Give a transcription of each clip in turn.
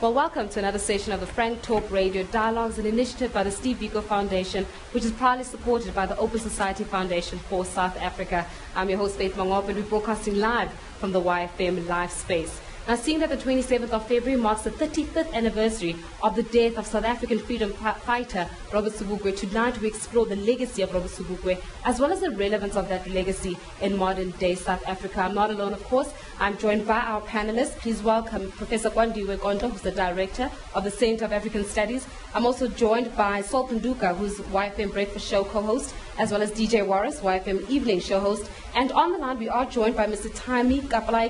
Well, welcome to another session of the FrankTalk Radio Dialogues, an initiative by the Steve Biko Foundation, which is proudly supported by the Open Society Foundation for South Africa. I'm your host, Faith Mangop, and we're broadcasting live from the YFM Live Space. Now, seeing that the 27th of February marks the 35th anniversary of the death of South African freedom fighter Robert Sobukwe, tonight we explore the legacy of Robert Sobukwe, as well as the relevance of that legacy in modern-day South Africa. I'm not alone, of course. I'm joined by our panelists. Please welcome Professor Kwandiwe Kondlo, who's the Director of the Center of African Studies. I'm also joined by Phenduka, who's YFM Breakfast Show co-host, as well as DJ Warras, YFM Evening Show host. And on the line, we are joined by Mr. Thami,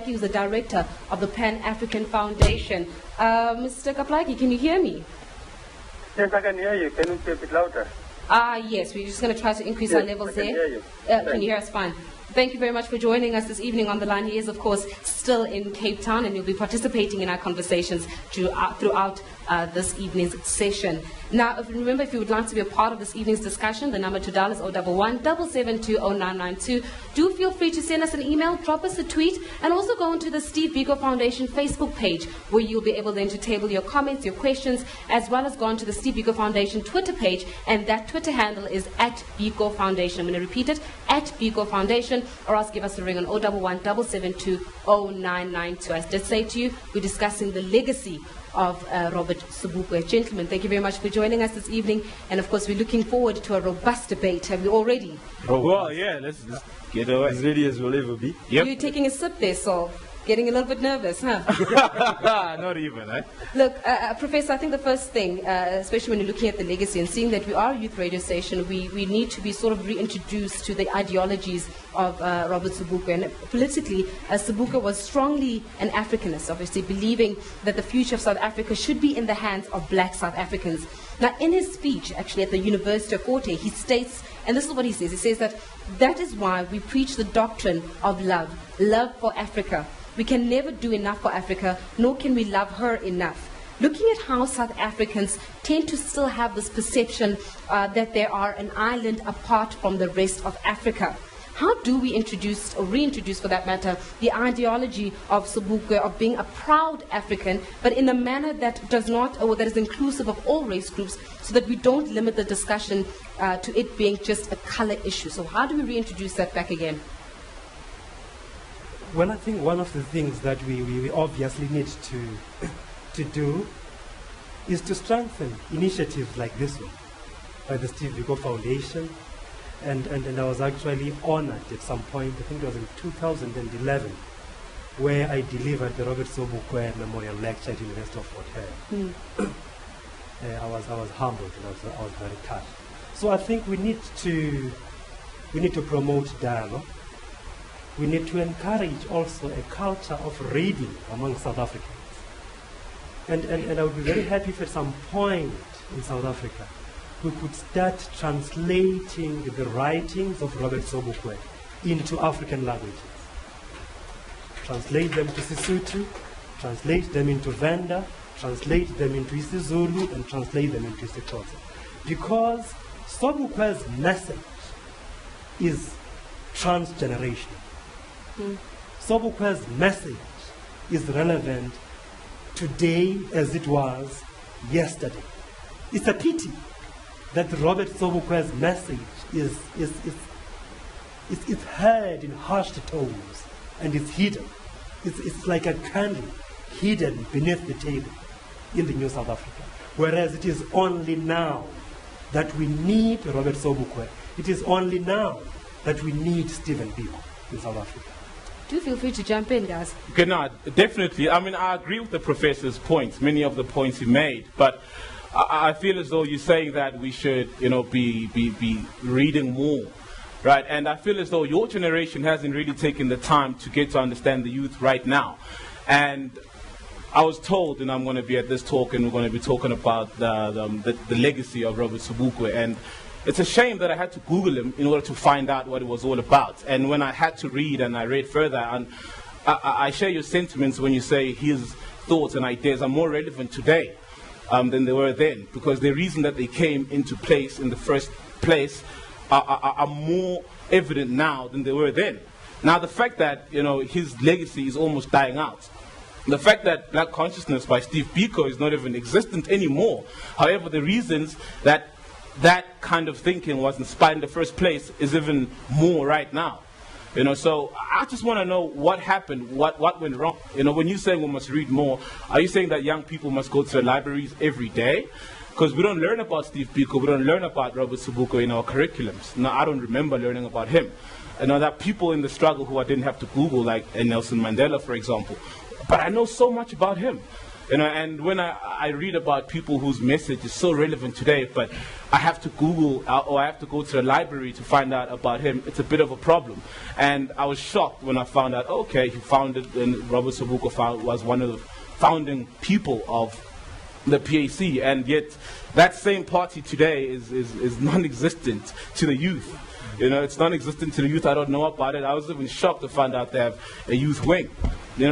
who's the Director of the Pan-African Foundation. Mr. Plaatjie, can you hear me? Yes, I can hear you. Can you speak a bit louder? Yes, we're just going to try to increase our levels there. Hear you. Can you hear us fine? Thank you very much for joining us this evening on the line. He is, of course, still in Cape Town, and you'll be participating in our conversations throughout this evening's session. Now, remember, if you would like to be a part of this evening's discussion, the number to dial is 011-772-0992. Do feel free to send us an email, drop us a tweet, and also go onto the Steve Biko Foundation Facebook page, where you'll be able then to table your comments, your questions, as well as go onto the Steve Biko Foundation Twitter page, and that Twitter handle is @Biko Foundation. I'm going to repeat it, @Biko Foundation, or else give us a ring on 011-772-0992. I did say to you, we're discussing the legacy of Robert Sobukwe. Gentlemen, thank you very much for joining us this evening, and of course we're looking forward to a robust debate. Have you all ready? Oh, well, yeah, let's get away. As ready as we'll ever be. Yep. You're taking a sip there, so getting a little bit nervous, huh? Not even, eh? Look, Professor, I think the first thing, especially when you're looking at the legacy and seeing that we are a youth radio station, we need to be sort of reintroduced to the ideologies of Robert Sobukwe. And politically, Sobukwe was strongly an Africanist, obviously, believing that the future of South Africa should be in the hands of black South Africans. Now, in his speech, actually, at the University of Fort Hare, he states, and this is what he says that is why we preach the doctrine of love for Africa. We can never do enough for Africa, nor can we love her enough. Looking at how South Africans tend to still have this perception that they are an island apart from the rest of Africa. How do we introduce, or reintroduce for that matter, the ideology of Sobukwe of being a proud African, but in a manner that does not, or that is inclusive of all race groups, so that we don't limit the discussion to it being just a color issue? So how do we reintroduce that back again? Well, I think one of the things that we obviously need to do is to strengthen initiatives like this one by the Steve Biko Foundation. And I was actually honored at some point, I think it was in 2011, where I delivered the Robert Sobukwe Memorial Lecture at the University of Fort Hare. I was humbled, and I was very touched. So I think we need to promote dialogue. We need to encourage also a culture of reading among South Africans. And I would be very happy if at some point in South Africa we could start translating the writings of Robert Sobukwe into African languages. Translate them to Sesotho, translate them into Venda, translate them into isiZulu, and translate them into isiXhosa. Because Sobukwe's message is transgenerational. Sobukwe's message is relevant today as it was yesterday. It's a pity that Robert Sobukwe's message is heard in hushed tones and it's hidden. It's like a candle hidden beneath the table in the New South Africa. Whereas it is only now that we need Robert Sobukwe. It is only now that we need Stephen Biko in South Africa. Do feel free to jump in, guys. Okay, no, definitely. I mean, I agree with the professor's points, many of the points he made, but I feel as though you're saying that we should, be reading more, right? And I feel as though your generation hasn't really taken the time to get to understand the youth right now. And I was told, and I'm going to be at this talk, and we're going to be talking about the legacy of Robert Sobukwe. And it's a shame that I had to Google him in order to find out what it was all about. And when I had to read, and I read further, and I share your sentiments when you say his thoughts and ideas are more relevant today than they were then, because the reason that they came into place in the first place are more evident now than they were then. Now, the fact that his legacy is almost dying out, The fact that Black Consciousness by Steve Biko is not even existent anymore. However, the reasons that that kind of thinking was inspired in the first place is even more right now. So I just want to know what happened, what went wrong. When you're saying we must read more, are you saying that young people must go to the libraries every day? Because we don't learn about Steve Biko, we don't learn about Robert Sobukwe in our curriculums. No, I don't remember learning about him. There are people in the struggle who I didn't have to Google, like Nelson Mandela, for example. But I know so much about him. And when I read about people whose message is so relevant today, but I have to Google or I have to go to the library to find out about him, it's a bit of a problem. And I was shocked when I found out, okay, he founded, and Robert Sobukwe was one of the founding people of the PAC, and yet that same party today is non-existent to the youth. It's non-existent to the youth. I don't know about it. I was even shocked to find out they have a youth wing.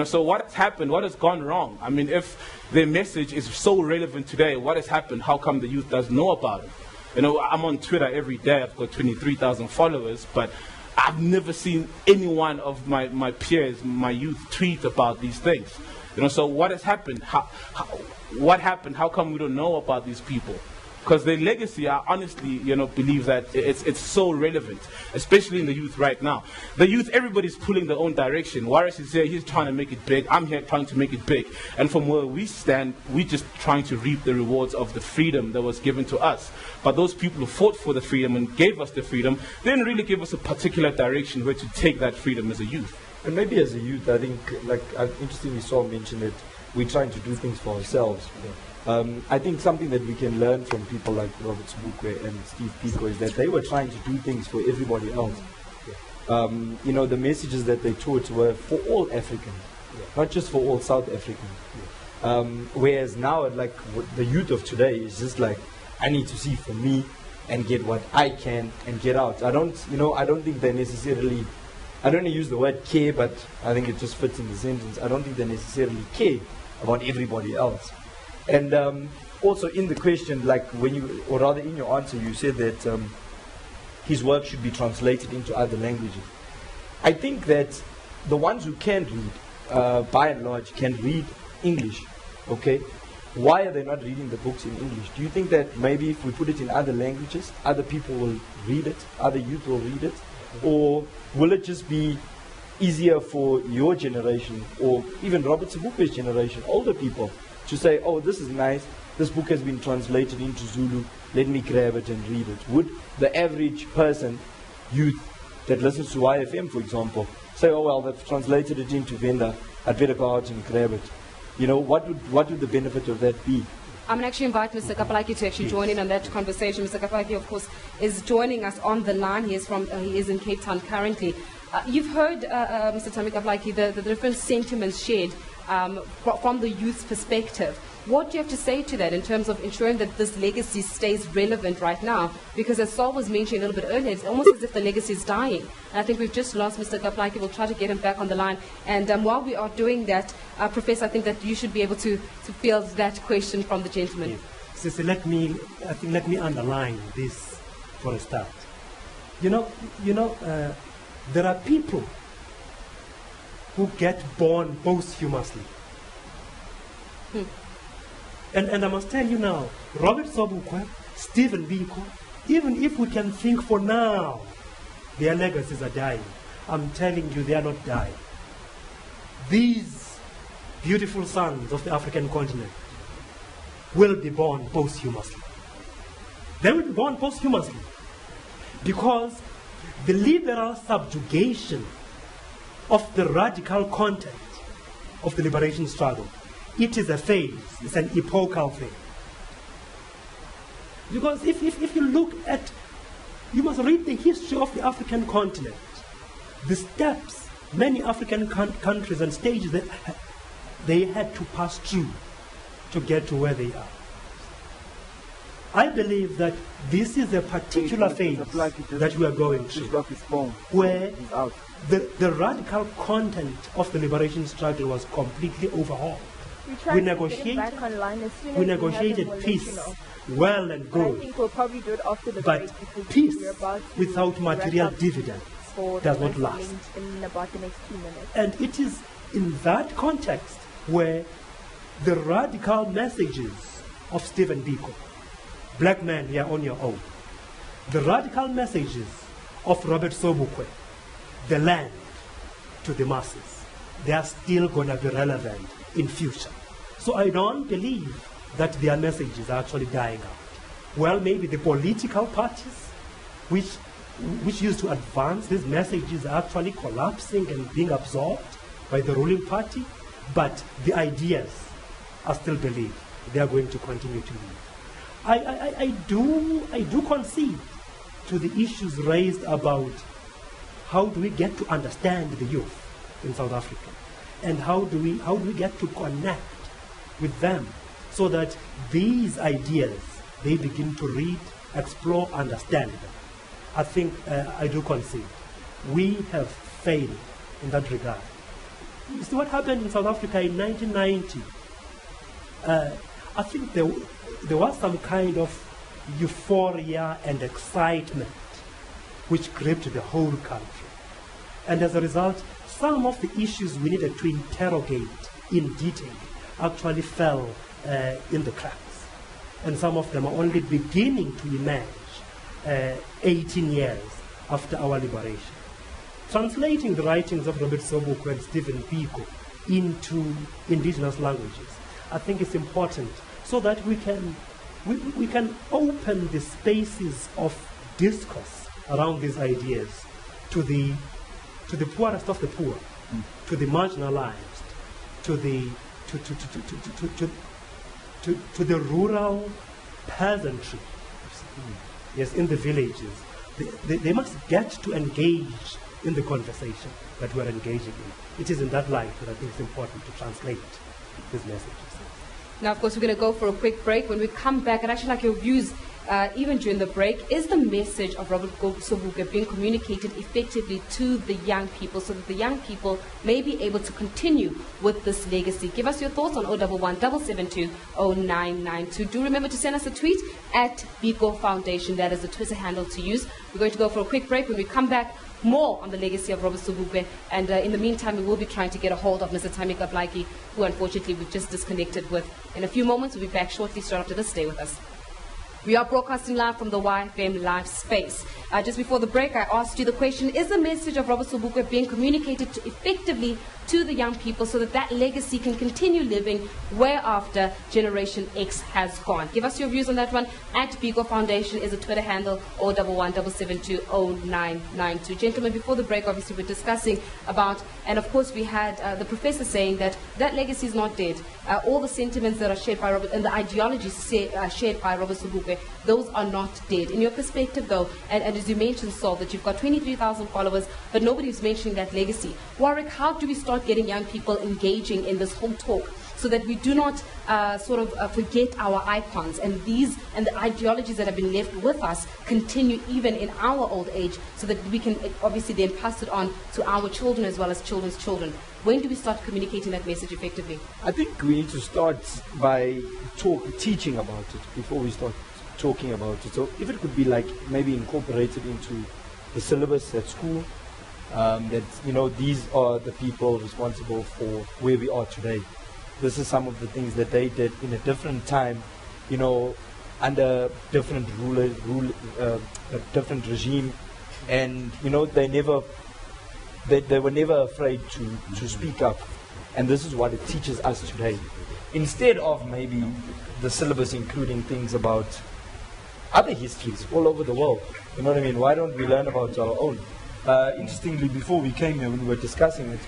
So what has happened? What has gone wrong? I mean, if their message is so relevant today, what has happened? How come the youth doesn't know about it? I'm on Twitter every day. I've got 23,000 followers, but I've never seen any one of my peers, my youth, tweet about these things. So what has happened? What happened? How come we don't know about these people? Because their legacy, I honestly, believe that it's so relevant, especially in the youth right now. The youth, everybody's pulling their own direction. Warras is here, he's trying to make it big. I'm here trying to make it big. And from where we stand, we're just trying to reap the rewards of the freedom that was given to us. But those people who fought for the freedom and gave us the freedom, they didn't really give us a particular direction where to take that freedom as a youth. And maybe as a youth, I think, interestingly Saul mentioned that we're trying to do things for ourselves. I think something that we can learn from people like Robert Sobukwe and Steve Biko is that they were trying to do things for everybody else. The messages that they taught were for all Africans, not just for all South Africans. Whereas now, the youth of today is just like, I need to see for me and get what I can and get out. I don't think they necessarily, I don't use the word care, but I think it just fits in the sentence. I don't think they necessarily care about everybody else. And also in the question, or rather in your answer, you said that his work should be translated into other languages. I think that the ones who can read, by and large, can read English, okay? Why are they not reading the books in English? Do you think that maybe if we put it in other languages, other people will read it, other youth will read it? Or will it just be easier for your generation, or even Robert Sobukwe's generation, older people, to say, oh, this is nice, this book has been translated into Zulu, let me grab it and read it? Would the average person, youth, that listens to YFM, for example, say, oh, well, they've translated it into Venda, I'd better go out and grab it? What would the benefit of that be? I'm going to actually invite Mr. Kaplaatjie to actually join in on that conversation. Mr. Kaplaatjie, of course, is joining us on the line. He is in Cape Town currently. You've heard, Mr. Thami Kaplaatjie, the different sentiments shared from the youth's perspective. What do you have to say to that in terms of ensuring that this legacy stays relevant right now? Because as Saul was mentioning a little bit earlier, it's almost as if the legacy is dying. And I think we've just lost Mr. Kaplaatjie. We'll try to get him back on the line. And while we are doing that, Professor, I think that you should be able to field that question from the gentleman. Yes. Sister, let me underline this for a start. There are people who get born posthumously. And I must tell you now, Robert Sobukwe, Stephen Biko, even if we can think for now, their legacies are dying. I'm telling you, they are not dying. These beautiful sons of the African continent will be born posthumously. They will be born posthumously because the liberal subjugation of the radical content of the liberation struggle, it is a phase, it's an epochal phase. Because if you look at, you must read the history of the African continent, the steps many African countries and stages that they had to pass through to get to where they are. I believe that this is a particular phase that we are going through, where the radical content of the liberation struggle was completely overhauled. We negotiated peace, well and good, I think we'll probably do it after the but break, peace about without material dividends does not last. In about the next 2 minutes. And it is in that context where the radical messages of Stephen Biko, black man, you are on your own, the radical messages of Robert Sobukwe, the land to the masses, they are still going to be relevant in future. So I don't believe that their messages are actually dying out. Well, maybe the political parties which used to advance these messages are actually collapsing and being absorbed by the ruling party, but the ideas are still believed. They are going to continue to live. I do concede to the issues raised about how do we get to understand the youth in South Africa, and how do we get to connect with them so that these ideas, they begin to read, explore, understand them. I think I do concede. We have failed in that regard. You see what happened in South Africa in 1990? I think there was some kind of euphoria and excitement which gripped the whole country. And as a result, some of the issues we needed to interrogate in detail actually fell in the cracks. And some of them are only beginning to emerge 18 years after our liberation. Translating the writings of Robert Sobukwe and Stephen Biko into indigenous languages, I think it's important so that we can open the spaces of discourse around these ideas to the poorest of the poor, to the marginalized, to the rural peasantry. Yes, in the villages. They must get to engage in the conversation that we're engaging in. It is in that light that I think it's important to translate these messages. Now, of course, we're going to go for a quick break. When we come back, I'd actually like your views, even during the break. Is the message of Robert Sobukwe being communicated effectively to the young people so that the young people may be able to continue with this legacy? Give us your thoughts on 011 772 0992. Do remember to send us a tweet at Biko Foundation. That is the Twitter handle to use. We're going to go for a quick break. When we come back, more on the legacy of Robert Sobukwe, and in the meantime we will be trying to get a hold of Mr. Thami, who unfortunately we've just disconnected with. In a few moments we'll be back shortly. Straight after this, stay with us. We are broadcasting live from the YFM live space. Just before the break, I asked you the question, is the message of Robert Sobukwe being communicated effectively to the young people so that that legacy can continue living where after Generation X has gone? Give us your views on that one. At Biko Foundation is a Twitter handle, 011 772 0992. Gentlemen, before the break, obviously we're discussing about, and of course we had the professor saying that that legacy is not dead. All the sentiments that are shared by Robert and the ideologies shared by Robert Sobukwe, those are not dead. In your perspective though, and as you mentioned, Saul, that you've got 23,000 followers, but nobody's mentioning that legacy. Warwick, how do we start getting young people engaging in this whole talk so that we do not forget our icons and the ideologies that have been left with us continue even in our old age, so that we can obviously then pass it on to our children as well as children's children? When do we start communicating that message effectively? I think we need to start by teaching about it before we start talking about it. So if it could be like maybe incorporated into the syllabus at school, that these are the people responsible for where we are today. This is some of the things that they did in a different time, under different a different regime, and they were never afraid to speak up, and this is what it teaches us today. Instead of maybe the syllabus including things about other histories all over the world, you know what I mean? Why don't we learn about our own? Interestingly, before we came here, when we were discussing it,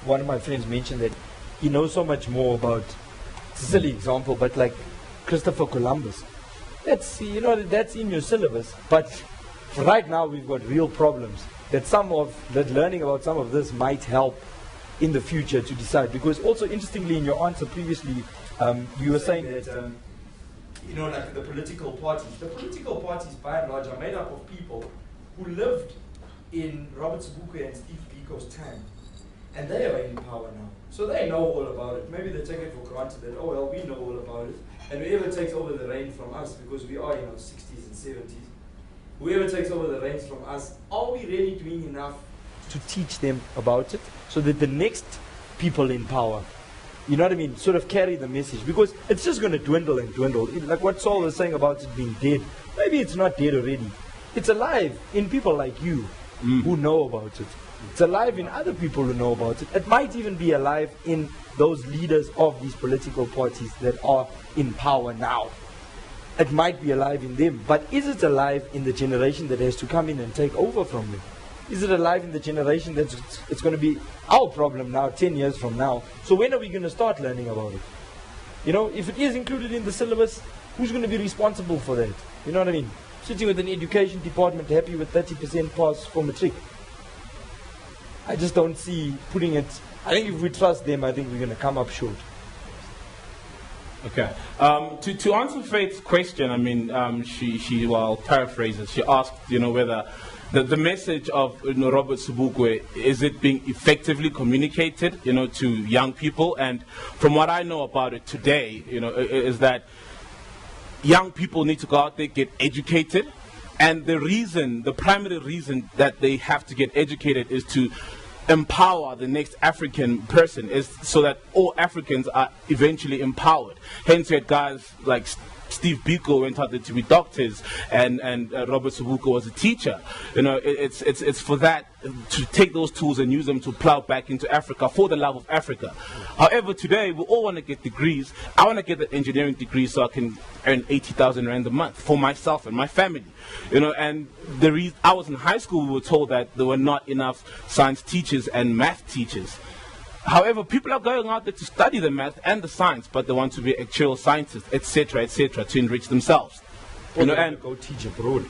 one of my friends mentioned that he knows so much more about, it's a silly example, but like Christopher Columbus. That's in your syllabus, but right now we've got real problems that learning about some of this might help in the future to decide. Because also interestingly in your answer previously, you were saying that like the political parties by and large are made up of people who lived in Robert Sobukwe and Steve Biko's time, and they are in power now, so they know all about it. Maybe they take it for granted that, oh well, we know all about it, and whoever takes over the reign from us, because we are 60s and 70s, whoever takes over the reins from us, are we really doing enough to teach them about it so that the next people in power you know what I mean, sort of carry the message, because it's just going to dwindle and dwindle. Like what Saul was saying about it being dead, maybe it's not dead already. It's alive in people like you who know about it. It's alive in other people who know about it. It might even be alive in those leaders of these political parties that are in power now. It might be alive in them, but is it alive in the generation that has to come in and take over from them? Is it alive in the generation that's it's going to be our problem now, 10 years from now? So when are we going to start learning about it? You know, if it is included in the syllabus, who's going to be responsible for that? You know what I mean? Sitting with an education department happy with 30% pass for matric. I just don't see putting it. I think if we trust them, I think we're going to come up short. Okay. To answer Faith's question, I mean, she well, paraphrases. She asked, whether the message of Robert Sobukwe, is it being effectively communicated, to young people? And from what I know about it today, is that young people need to go out there, get educated, and the primary reason that they have to get educated is to empower the next African person, is so that all Africans are eventually empowered. Hence, you had guys like Steve Biko went out there to be doctors, and Robert Sobukwe was a teacher. It's for that, to take those tools and use them to plow back into Africa for the love of Africa. However, today we all want to get degrees. I want to get an engineering degree so I can earn 80,000 rand a month for myself and my family. And the reason I was in high school, we were told that there were not enough science teachers and math teachers. However, people are going out there to study the math and the science, but they want to be actual scientists, etc., to enrich themselves. Or they want to go teach abroad.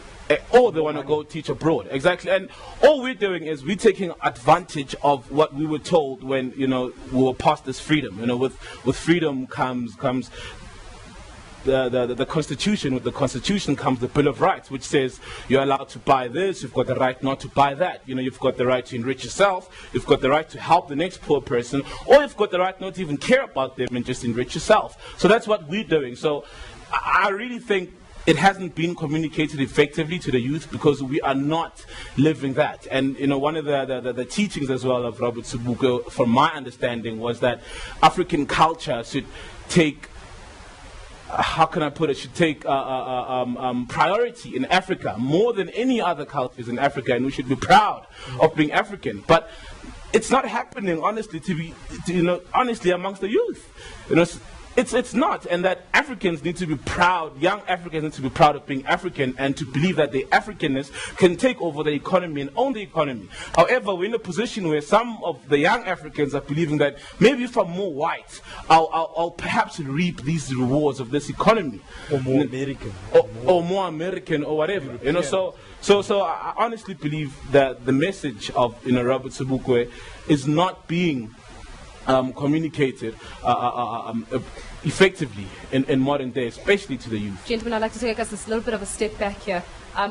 Or they want to go teach abroad, exactly. And all we're doing is we're taking advantage of what we were told when, we were past this freedom. With freedom comes the Constitution. With the Constitution comes the Bill of Rights, which says you're allowed to buy this, you've got the right not to buy that. You've got the right to enrich yourself, you've got the right to help the next poor person, or you've got the right not to even care about them and just enrich yourself. So that's what we're doing. So I really think it hasn't been communicated effectively to the youth because we are not living that. And one of the teachings as well of Robert Sobukwe, from my understanding, was that African culture should take, how can I put it, should take priority in Africa more than any other cultures in Africa, and we should be proud of being African. But it's not happening, honestly, honestly amongst the youth. It's not, and that Africans need to be proud, young Africans need to be proud of being African and to believe that their Africanness can take over the economy and own the economy. However, we're in a position where some of the young Africans are believing that maybe if I'm more white, I'll perhaps reap these rewards of this economy. Or more American. Or more American or whatever. So I honestly believe that the message of Robert Sobukwe is not being communicated effectively in modern day, especially to the youth. Gentlemen, I'd like to take us a little bit of a step back here.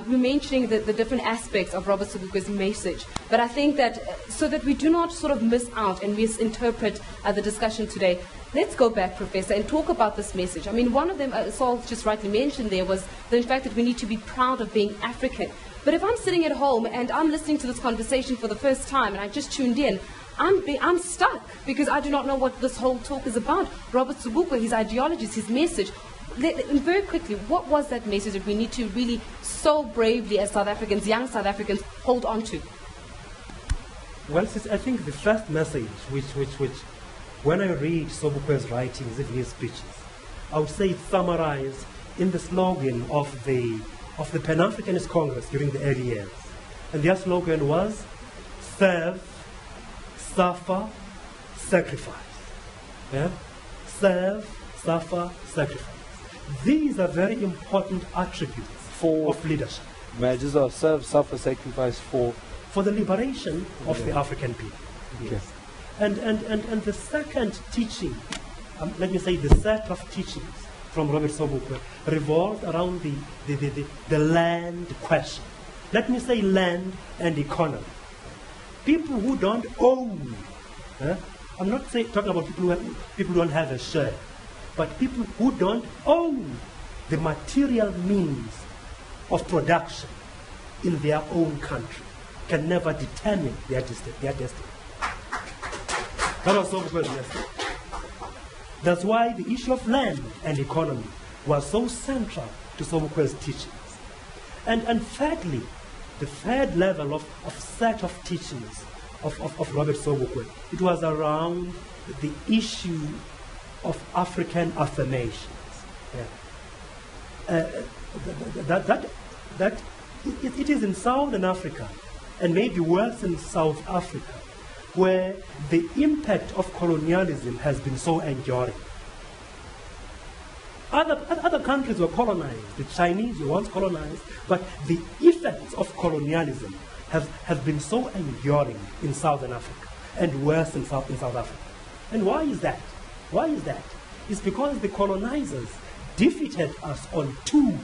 We're mentioning the different aspects of Robert Sobukwe's message, but I think that so that we do not sort of miss out and misinterpret the discussion today, let's go back, Professor, and talk about this message. I mean, one of them, Saul just rightly mentioned there, was the fact that we need to be proud of being African. But if I'm sitting at home and I'm listening to this conversation for the first time and I just tuned in, I'm stuck because I do not know what this whole talk is about. Robert Sobukwe, his ideologies, his message. Very quickly, what was that message that we need to really so bravely as South Africans, young South Africans, hold on to? Well, I think the first message, which when I read Sobukwe's writings in his speeches, I would say it's summarized in the slogan of the Pan-Africanist Congress during the early years. And their slogan was, serve, suffer, sacrifice. Yeah? Serve, suffer, sacrifice. These are very important attributes of leadership. Serve, suffer, sacrifice for the liberation of the African people. Okay. Yes. And the second teaching, let me say the set of teachings from Robert Sobukwe revolved around the land question. Let me say land and economy. People who don't own, I'm not talking about people who don't have a share, but people who don't own the material means of production in their own country can never determine their destiny. That was Sobukwe's message. That's why the issue of land and economy was so central to Sobukwe's teachings. And thirdly, the third level of set of teachings of Robert Sobukwe, it was around the issue of African affirmations. Yeah. It is in Southern Africa, and maybe worse in South Africa, where the impact of colonialism has been so enduring. Other countries were colonized. The Chinese were once colonized, but the effects of colonialism have been so enduring in Southern Africa and worse in South Africa. And why is that? Why is that? It's because the colonizers defeated us on two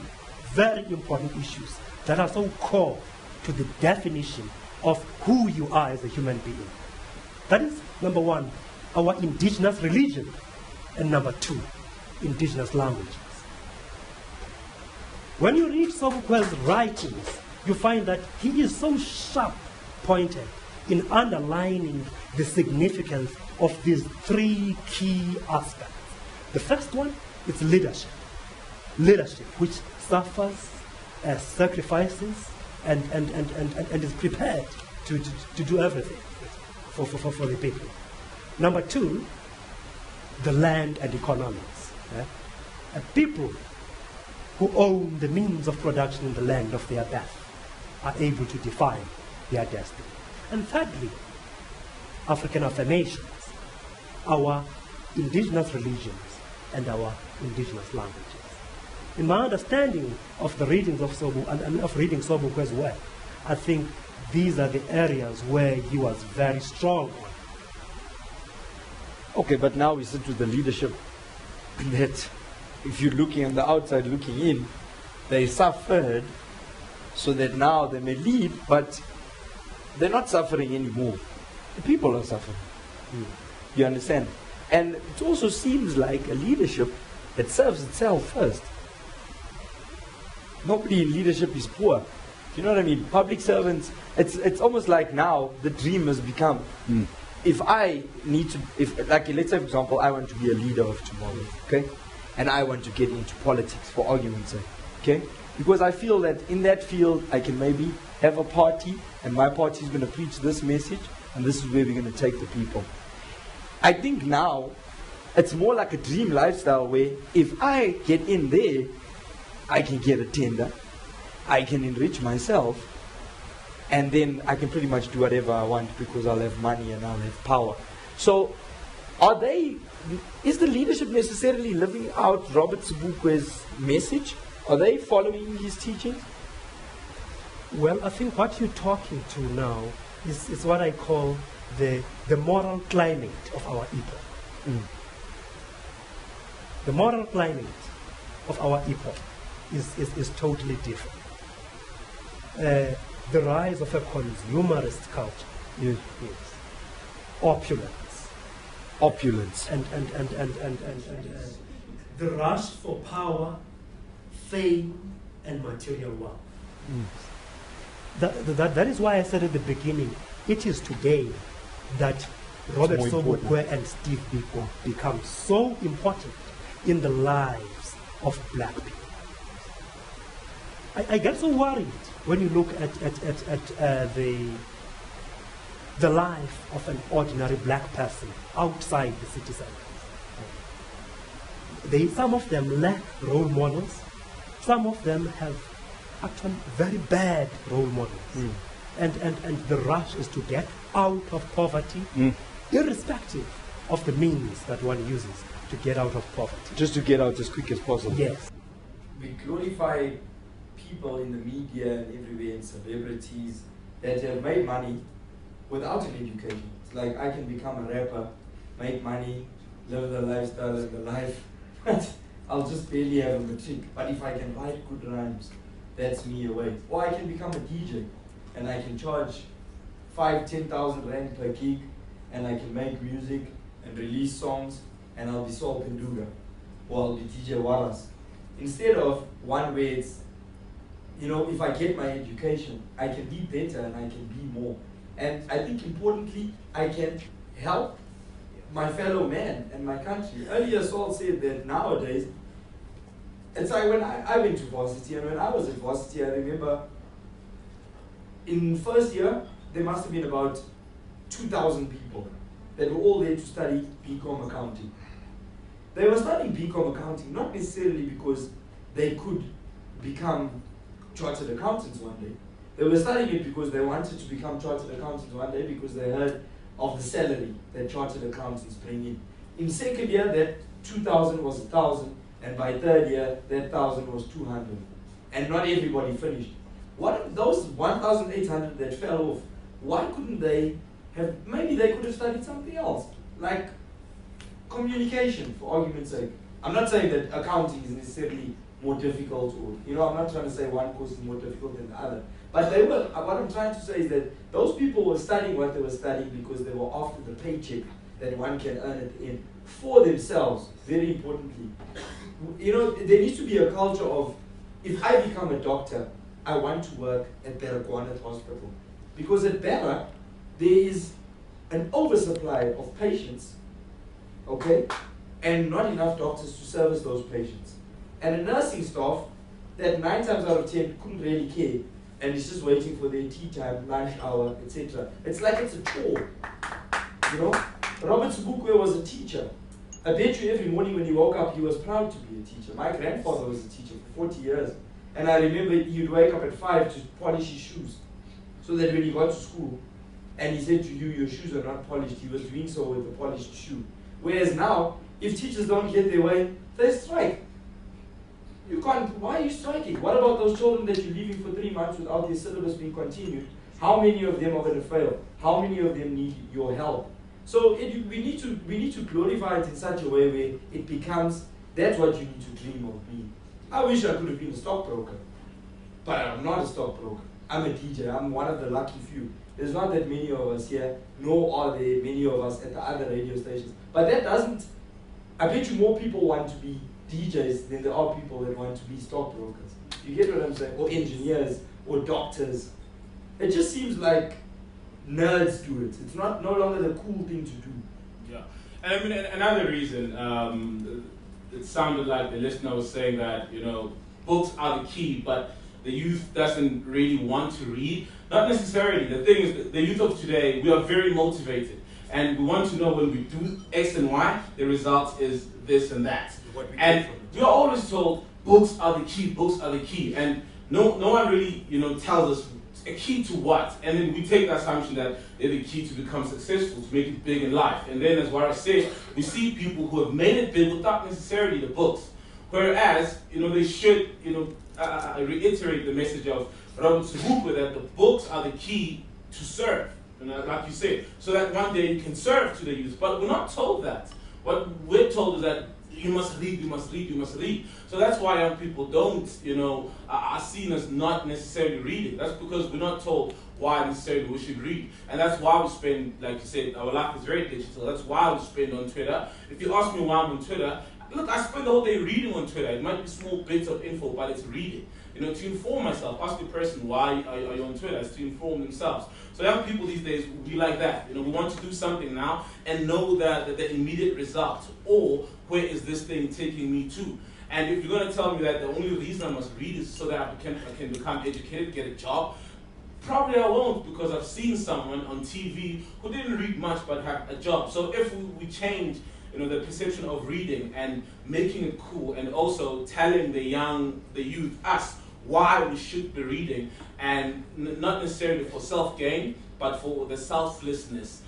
very important issues that are so core to the definition of who you are as a human being. That is, number one, our indigenous religion, and number two, indigenous languages. When you read Sobukwe's writings, you find that he is so sharp-pointed in underlining the significance of these three key aspects. The first one is leadership. Leadership which suffers, sacrifices, and is prepared to do everything for the people. Number two, the land and economics. A people who own the means of production in the land of their birth are able to define their destiny. And thirdly, African affirmations, our indigenous religions and our indigenous languages. In my understanding of the readings of of reading Sobukwe's work, I think these are the areas where he was very strong on. Okay, but now we sit with the leadership that if you're looking on the outside looking in, they suffered so that now they may lead, but they're not suffering anymore. The people are suffering. You understand? And it also seems like a leadership that serves itself first. Nobody in leadership is poor. Do you know what I mean? Public servants, it's almost like now the dream has become, if I need to, like let's say for example, I want to be a leader of tomorrow, okay? And I want to get into politics for argument's sake, okay? Because I feel that in that field I can maybe have a party and my party is going to preach this message and this is where we're going to take the people. I think now it's more like a dream lifestyle where if I get in there, I can get a tender, I can enrich myself, and then I can pretty much do whatever I want because I'll have money and I'll have power. So is the leadership necessarily living out Robert Sobukwe's message? Are they following his teachings? Well, I think what you're talking to now is what I call the moral climate of our epoch. The moral climate of our epoch is totally different. The rise of a consumerist culture. Yes. Opulence. And the rush for power, fame, and material wealth. That is why I said at the beginning, it is today that Robert Sobukwe and Steve Biko become so important in the lives of black people. I get so worried when you look at the life of an ordinary black person outside the city centers. Some of them lack role models. Some of them have actually very bad role models. And the rush is to get out of poverty, irrespective of the means that one uses to get out of poverty. Just to get out as quick as possible. Yes. We glorify people in the media and everywhere and celebrities that have made money without an education. It's like I can become a rapper, make money, live the lifestyle and the life, but I'll just barely have a matric. But if I can write good rhymes, that's me away. Or I can become a DJ and I can charge 5,000-10,000 rand per gig and I can make music and release songs and I'll be Saul Phenduka or I'll be DJ Warras. Instead of one where it's, if I get my education, I can be better and I can be more. And I think importantly, I can help my fellow man and my country. Earlier, Saul said that nowadays, it's like when I went to varsity, and when I was at varsity, I remember in first year, there must have been about 2,000 people that were all there to study BCom accounting. They were studying BCom accounting not necessarily because they could become chartered accountants one day. They were studying it because they wanted to become chartered accountants one day because they heard of the salary that chartered accountants bring in. In second year, that 2,000 was 1,000, and by third year, that 1,000 was 200. And not everybody finished. What if those 1,800 that fell off, why couldn't they have, maybe they could have studied something else, like communication, for argument's sake. I'm not saying that accounting is necessarily more difficult, or, you know, I'm not trying to say one course is more difficult than the other. But they were, what I'm trying to say is that those people were studying what they were studying because they were after the paycheck that one can earn at the end for themselves, very importantly. You know, there needs to be a culture of, if I become a doctor, I want to work at Baragwanath Hospital. Because at Barra, there is an oversupply of patients, okay, and not enough doctors to service those patients. And a nursing staff that 9 times out of 10 couldn't really care, and is just waiting for their tea time, lunch hour, etc. It's like it's a chore, you know? Robert Sobukwe was a teacher. I bet you every morning when he woke up, he was proud to be a teacher. My grandfather was a teacher for 40 years. And I remember he'd wake up at 5 to polish his shoes, so that when he got to school, and he said to you, your shoes are not polished, he was doing so with a polished shoe. Whereas now, if teachers don't get their way, they strike. You can't, why are you striking? What about those children that you're leaving for 3 months without their syllabus being continued? How many of them are going to fail? How many of them need your help? So we need to glorify it in such a way where it becomes, that's what you need to dream of being. I wish I could have been a stockbroker, but I'm not a stockbroker. I'm a DJ. I'm one of the lucky few. There's not that many of us here, nor are there many of us at the other radio stations. But that doesn't, I bet you more people want to be DJs than there are people that want to be stockbrokers. You get what I'm saying? Or engineers, or doctors. It just seems like nerds do it. It's no longer the cool thing to do. Yeah. And I mean, another reason, it sounded like the listener was saying that, you know, books are the key, but the youth doesn't really want to read. Not necessarily. The thing is, the youth of today, we are very motivated. And we want to know when we do X and Y, the result is this and that. And we are always told, books are the key, books are the key. And no one really, you know, tells us a key to what. And then we take the assumption that they're the key to become successful, to make it big in life. And then, as Warras said, we see people who have made it big without necessarily the books. Whereas, you know, they should, you know, reiterate the message of Robert Sobukwe that the books are the key to serve, you know, like you said, so that one day you can serve to the youth. But we're not told that. What we're told is that you must read, you must read, you must read. So that's why young people don't, you know, are seen as not necessarily reading. That's because we're not told why necessarily we should read. And that's why we spend, like you said, our life is very digital. That's why we spend on Twitter. If you ask me why I'm on Twitter, look, I spend the whole day reading on Twitter. It might be small bits of info, but it's reading. You know, to inform myself. Ask the person, why are you on Twitter? It's to inform themselves. So young people these days, we like that. You know, we want to do something now and know that the immediate result, or where is this thing taking me to? And if you're going to tell me that the only reason I must read is so that I can become educated, get a job, probably I won't, because I've seen someone on TV who didn't read much but had a job. So if we change, you know, the perception of reading and making it cool, and also telling the youth, us, why we should be reading, and not necessarily for self-gain, but for the selflessness,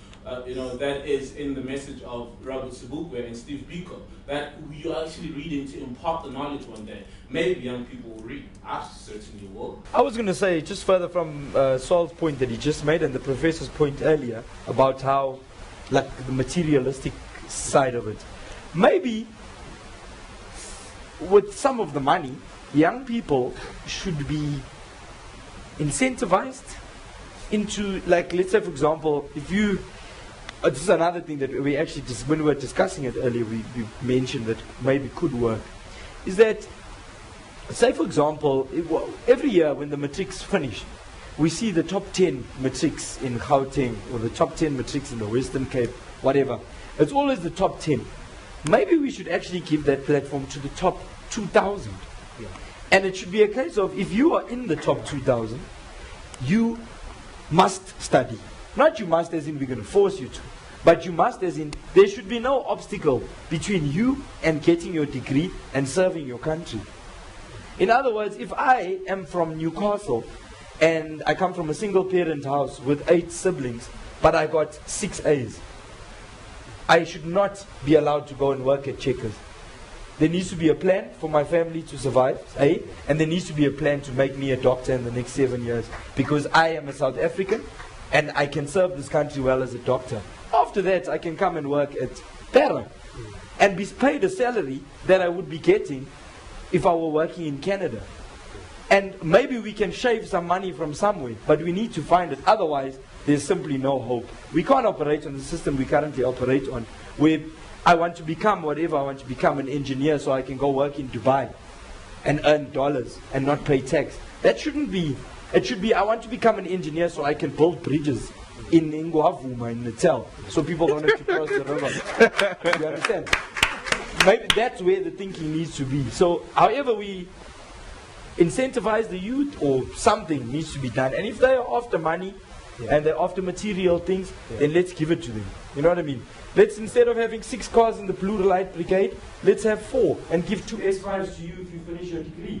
you know, that is in the message of Robert Sobukwe and Steve Biko, that we are actually reading to impart the knowledge one day. Maybe young people will read. I certainly will. I was going to say, just further from Saul's point that he just made, and the professor's point earlier, about how, like, the materialistic side of it. Maybe with some of the money, young people should be incentivized into, like, let's say, for example, if you, this is another thing that we actually, when we were discussing it earlier, we mentioned that maybe could work, is that, say, for example, every year when the matrics finish, we see the top 10 matrics in Gauteng, or the top 10 matrics in the Western Cape, whatever. It's always the top 10. Maybe we should actually give that platform to the top 2,000. Yeah. And it should be a case of, if you are in the top 2,000, you must study. Not you must as in we're going to force you to, but you must as in there should be no obstacle between you and getting your degree and serving your country. In other words, if I am from Newcastle and I come from a single parent house with 8 siblings, but I got 6 A's, I should not be allowed to go and work at Checkers. There needs to be a plan for my family to survive, A, and there needs to be a plan to make me a doctor in the next 7 years, because I am a South African and I can serve this country well as a doctor. After that, I can come and work at Para and be paid a salary that I would be getting if I were working in Canada. And maybe we can shave some money from somewhere, but we need to find it. Otherwise, there's simply no hope. We can't operate on the system we currently operate on, where I want to become whatever I want to become, an engineer, so I can go work in Dubai and earn dollars and not pay tax. That shouldn't be. It should be, I want to become an engineer so I can build bridges in Ngwavuma, in Natal, so people don't have to cross the river. You understand? Maybe that's where the thinking needs to be. So however we incentivize the youth, or something needs to be done. And if they are after money, and they're after material things, then let's give it to them. You know what I mean? Let's, instead of having 6 cars in the Blue Light Brigade, let's have 4 and give 2 X5s to you if you finish your degree.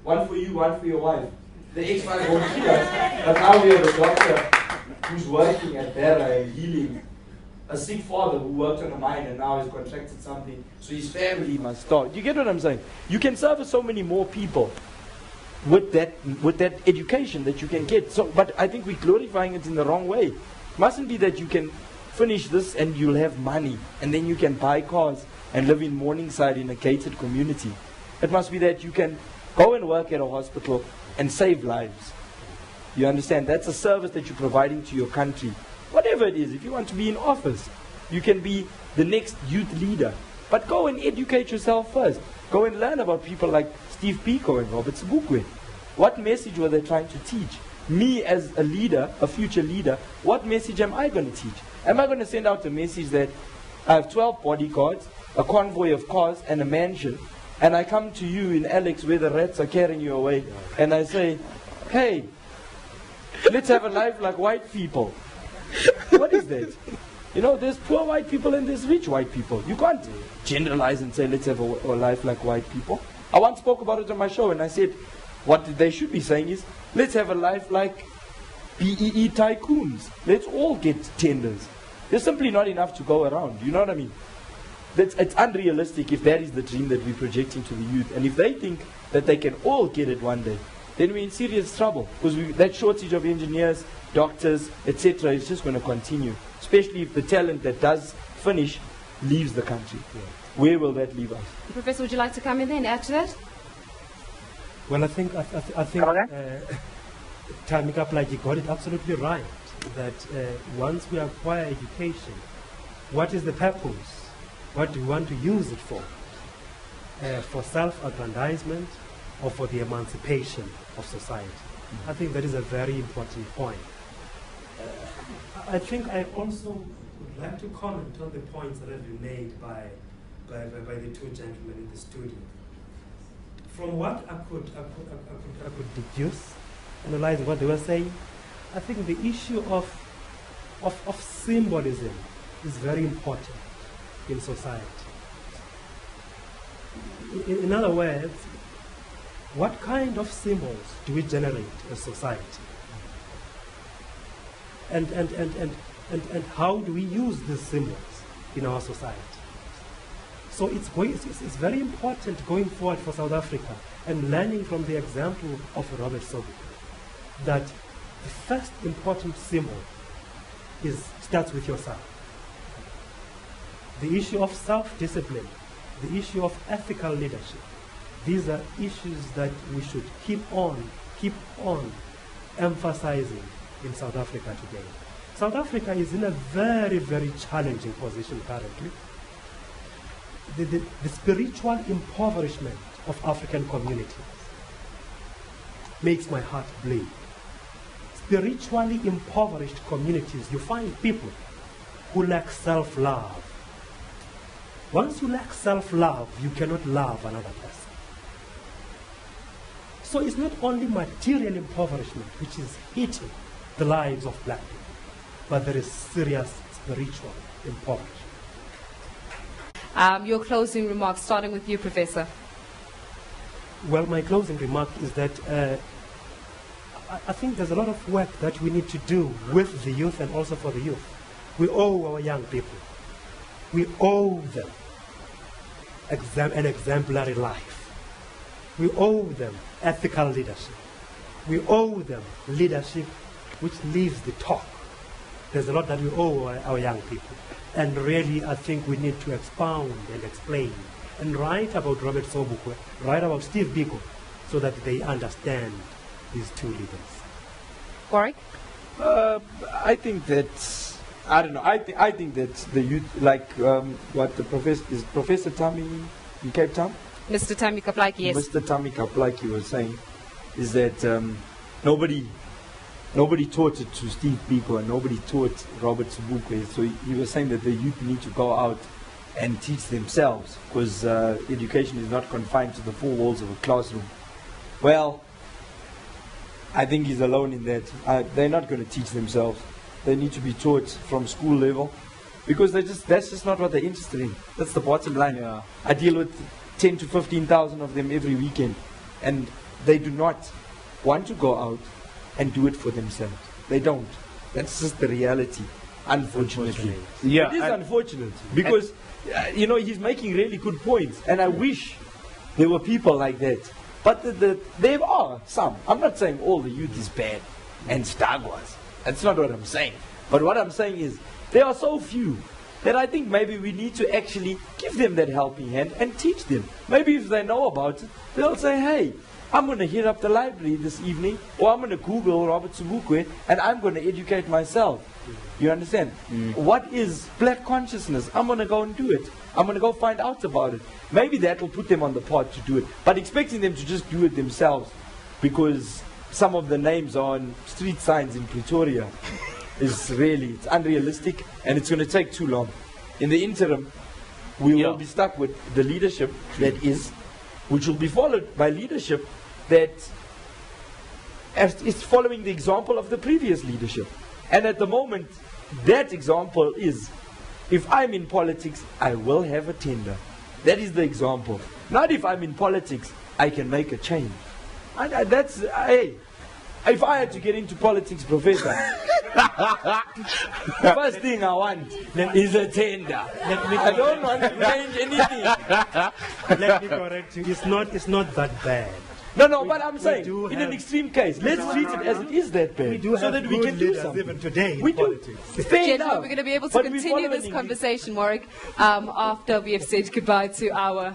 1 for you, 1 for your wife. The X5 won't kill us, but now we have a doctor who's working at Bera and healing a sick father who worked on a mine and now has contracted something, so his family must start. You get what I'm saying? You can service so many more people with that education that you can get. So, but I think we're glorifying it in the wrong way. It mustn't be that you can finish this and you'll have money and then you can buy cars and live in Morningside in a gated community. It must be that you can go and work at a hospital and save lives. You understand? That's a service that you're providing to your country. Whatever it is, if you want to be in office, you can be the next youth leader. But go and educate yourself first. Go and learn about people like Steve Biko and Robert Sobukwe. What message were they trying to teach? Me as a leader, a future leader, what message am I going to teach? Am I going to send out a message that I have 12 bodyguards, a convoy of cars and a mansion, and I come to you in Alex where the rats are carrying you away, and I say, hey, let's have a life like white people. What is that? You know, there's poor white people and there's rich white people. You can't generalize and say, let's have a life like white people. I once spoke about it on my show and I said, what they should be saying is, let's have a life like BEE tycoons. Let's all get tenders. There's simply not enough to go around. You know what I mean? It's unrealistic if that is the dream that we're projecting to the youth. And if they think that they can all get it one day, then we're in serious trouble. Because that shortage of engineers, doctors, etc. is just going to continue. Especially if the talent that does finish leaves the country. Yeah. Where will that leave us? Professor, would you like to come in there and add to that? Well, I think Thami Plaatjie got it absolutely right. That once we acquire education, what is the purpose? What do we want to use it for? For self-aggrandizement or for the emancipation of society? I think that is a very important point. I think I also would like to comment on the points that have been made by the 2 gentlemen in the studio. From what I could deduce, analyzing what they were saying, I think the issue of symbolism is very important in society. In other words, what kind of symbols do we generate as society? And how do we use these symbols in our society? So it's very important going forward for South Africa and learning from the example of Robert Sobukwe that the first important symbol starts with yourself. The issue of self-discipline, the issue of ethical leadership, these are issues that we should keep on emphasizing in South Africa today. South Africa is in a very, very challenging position currently. The spiritual impoverishment of African communities makes my heart bleed. Spiritually impoverished communities, you find people who lack self-love, Once you lack self-love, you cannot love another person. So it's not only material impoverishment which is hitting the lives of black people, but there is serious spiritual impoverishment. Your closing remarks, starting with you, Professor. Well, my closing remark is that I think there's a lot of work that we need to do with the youth and also for the youth. We owe our young people, we owe them an exemplary life. We owe them ethical leadership. We owe them leadership which leaves the talk. There's a lot that we owe our young people. And really, I think we need to expound and explain and write about Robert Sobukwe, write about Steve Biko, so that they understand these two leaders. Warwick? I think that, I don't know, I think that the youth, like what the professor, is Professor Thami in Cape Town? Mr. Thami Plaatjie, yes. Mr. Thami Plaatjie was saying is that nobody taught it to Steve Biko and nobody taught Robert Sobukwe. So he was saying that the youth need to go out and teach themselves, because education is not confined to the four walls of a classroom. Well, I think he's alone in that. They're not going to teach themselves. They need to be taught from school level, because that's just not what they're interested in. That's the bottom line. Yeah. I deal with 10 to 15,000 of them every weekend, and they do not want to go out and do it for themselves. They don't. That's just the reality, unfortunately. Yeah, it is unfortunate, because he's making really good points, and I wish there were people like that. But there are some. I'm not saying all the youth is bad and stagwas. That's not what I'm saying. But what I'm saying is there are so few that I think maybe we need to actually give them that helping hand and teach them. Maybe if they know about it, they'll say, hey, I'm going to hit up the library this evening, or I'm going to Google Robert Sobukwe, and I'm going to educate myself. You understand? What is black consciousness? I'm going to go and do it. I'm going to go find out about it. Maybe that will put them on the path to do it. But expecting them to just do it themselves because some of the names are on street signs in Pretoria is really, it's unrealistic, and it's going to take too long. In the interim, we will be stuck with the leadership that is, which will be followed by leadership that is following the example of the previous leadership. And at the moment, that example is, if I'm in politics, I will have a tender. That is the example. Not if I'm in politics, I can make a change. If I had to get into politics, Professor, the first thing I want is a tender. I don't want to change anything. Let me correct you. It's not that bad. No, but I'm saying, in an extreme case, let's treat it as it is that bad, so that we can do something. Even today we in do. politics. Gentlemen, we're going to be able to continue this conversation, Warwick, after we have said goodbye to our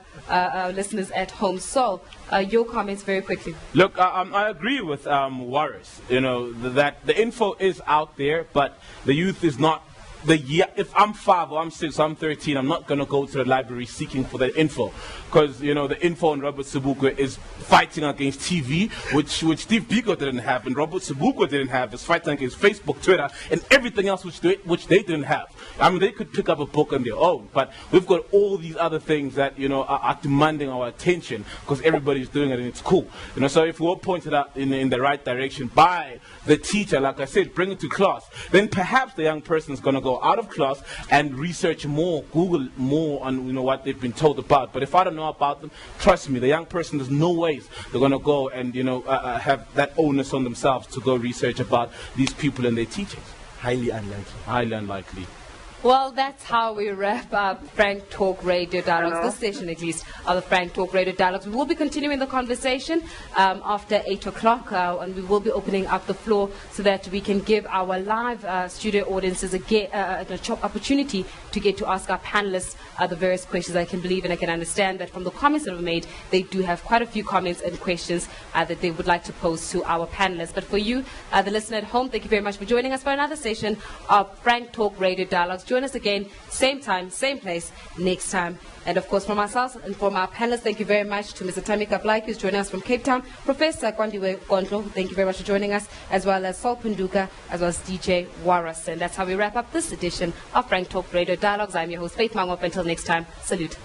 listeners at home. So, your comments very quickly. Look, I agree with Warras. That the info is out there, but the youth is not. If I'm 5 or I'm 6 or I'm 13, I'm not going to go to the library seeking for that info. Because, the info on Robert Sobukwe is fighting against TV, which Steve Biko didn't have, and Robert Sobukwe didn't have. It's fighting against Facebook, Twitter, and everything else which they didn't have. I mean, they could pick up a book on their own, but we've got all these other things that, are demanding our attention because everybody's doing it and it's cool. So if we're pointed out in the right direction by the teacher, like I said, bring it to class, then perhaps the young person is going to go out of class and research more, Google more on what they've been told about. But if I don't know about them, trust me, the young person, there's no ways they're going to go and have that onus on themselves to go research about these people and their teachings. Highly unlikely. Highly unlikely. Well, that's how we wrap up Frank Talk Radio Dialogues, this session at least, of the Frank Talk Radio Dialogues. We will be continuing the conversation after 8 o'clock, and we will be opening up the floor so that we can give our live studio audiences an opportunity to get to ask our panelists the various questions. I can believe and I can understand that from the comments that were made, they do have quite a few comments and questions that they would like to pose to our panelists. But for you, the listener at home, thank you very much for joining us for another session of Frank Talk Radio Dialogues. Join us again, same time, same place, next time. And of course, from ourselves and from our panelists, thank you very much to Mr. Thami Plaatjie, who's joining us from Cape Town, Professor Kwandiwe Kondlo, thank you very much for joining us, as well as Phenduka, as well as DJ Warras. And that's how we wrap up this edition of Frank Talk Radio Dialogues. I'm your host, Faith Mangop. Until next time, salute.